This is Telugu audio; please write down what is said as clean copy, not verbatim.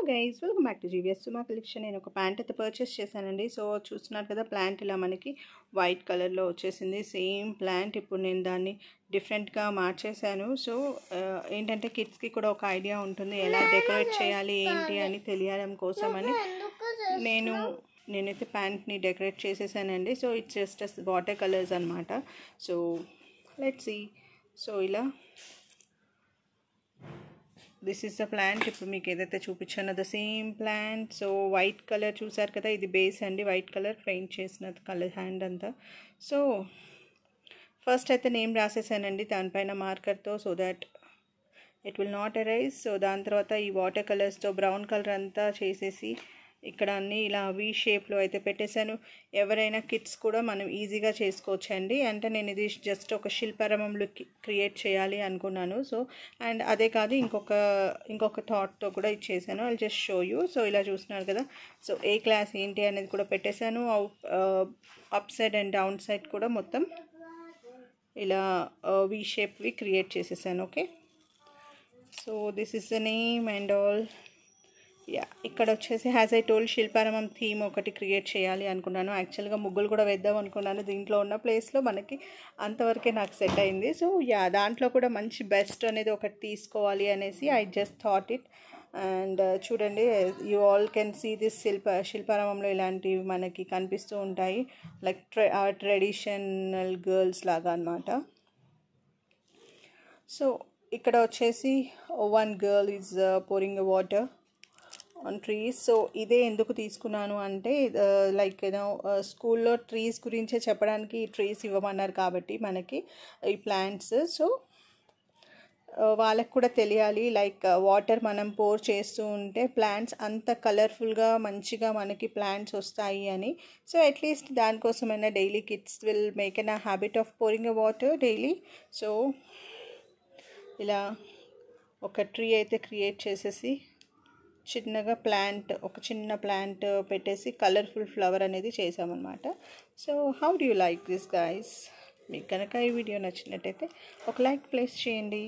Guys, welcome back to GVS Suma collection. నేను ఒక ప్యాంట్ అయితే పర్చేస్ చేశానండి. సో చూస్తున్నారు కదా, ప్యాంట్ ఇలా మనకి వైట్ కలర్లో వచ్చేసింది. సేమ్ ప్యాంట్ ఇప్పుడు నేను దాన్ని డిఫరెంట్గా మార్చేశాను. సో ఏంటంటే కిడ్స్కి కూడా ఒక ఐడియా ఉంటుంది ఎలా డెకరేట్ చేయాలి ఏంటి అని తెలియడం కోసమని నేనైతే ప్యాంట్ని డెకరేట్ చేసేసానండి. So it's just water colours అనమాట. So let's see. సో ఇలా దిస్ ఈస్ ద ప్లాంట్. ఇప్పుడు మీకు ఏదైతే చూపించానో the same plant. So white colour చూసారు కదా, ఇది బేస్ అండి, వైట్ కలర్ పెయింట్ చేసిన కలర్ హ్యాండ్ అంతా. సో ఫస్ట్ అయితే నేమ్ రాసేసానండి దానిపైన మార్కర్తో, so that it will not erase. So దాని తర్వాత ఈ వాటర్ కలర్స్తో బ్రౌన్ కలర్ అంతా చేసేసి ఇక్కడ అన్నీ ఇలా వీ షేప్లో అయితే పెట్టేశాను. ఎవరైనా కిడ్స్ కూడా మనం ఈజీగా చేసుకోవచ్చండి. అంటే నేను ఇది జస్ట్ ఒక శిల్పారామం లుక్ క్రియేట్ చేయాలి అనుకున్నాను. సో అండ్ అదే కాదు, ఇంకొక థాట్తో కూడా ఇచ్చేసాను. I just show you. So ఇలా చూస్తున్నారు కదా. సో ఏ క్లాస్ ఏంటి అనేది కూడా పెట్టేశాను. Up side and down side కూడా మొత్తం ఇలా వీ షేప్వి క్రియేట్ చేసేసాను. Okay, so this is the name and all. ఇక్కడ వచ్చేసి has I told Shilparamam theme ఒకటి క్రియేట్ చేయాలి అనుకున్నాను. యాక్చువల్గా ముగ్గులు కూడా వేద్దాం అనుకున్నాను. దీంట్లో ఉన్న ప్లేస్లో మనకి అంతవరకే నాకు సెట్ అయింది. సో దాంట్లో కూడా మంచి బెస్ట్ అనేది ఒకటి తీసుకోవాలి అనేసి I just thought it. And చూడండి, you all can see this శిల్పారామంలో ఇలాంటివి మనకి కనిపిస్తూ ఉంటాయి, లైక్ ట్రెడిషనల్ గర్ల్స్ లాగా అనమాట. సో ఇక్కడ వచ్చేసి one girl is pouring water on trees. So ఇదే ఎందుకు తీసుకున్నాను అంటే లైక్ స్కూల్లో ట్రీస్ గురించే చెప్పడానికి ట్రీస్ ఇవ్వమన్నారు కాబట్టి మనకి ఈ ప్లాంట్స్. సో వాళ్ళకు కూడా తెలియాలి, లైక్ వాటర్ మనం పోర్ చేస్తూ ఉంటే ప్లాంట్స్ అంత కలర్ఫుల్గా మంచిగా మనకి ప్లాంట్స్ వస్తాయి అని. సో అట్లీస్ట్ దానికోసమైనా daily kids will make an habit of pouring water daily. So ఇలా ఒక ట్రీ అయితే క్రియేట్ చేసేసి ఒక చిన్న ప్లాంట్ పెట్టేసి కలర్ఫుల్ ఫ్లవర్ అనేది చేసామన్నమాట. So how do you like this guys? మీకు కనుక ఈ వీడియో నచ్చినట్టయితే ఒక లైక్ ప్లేస్ చేయండి.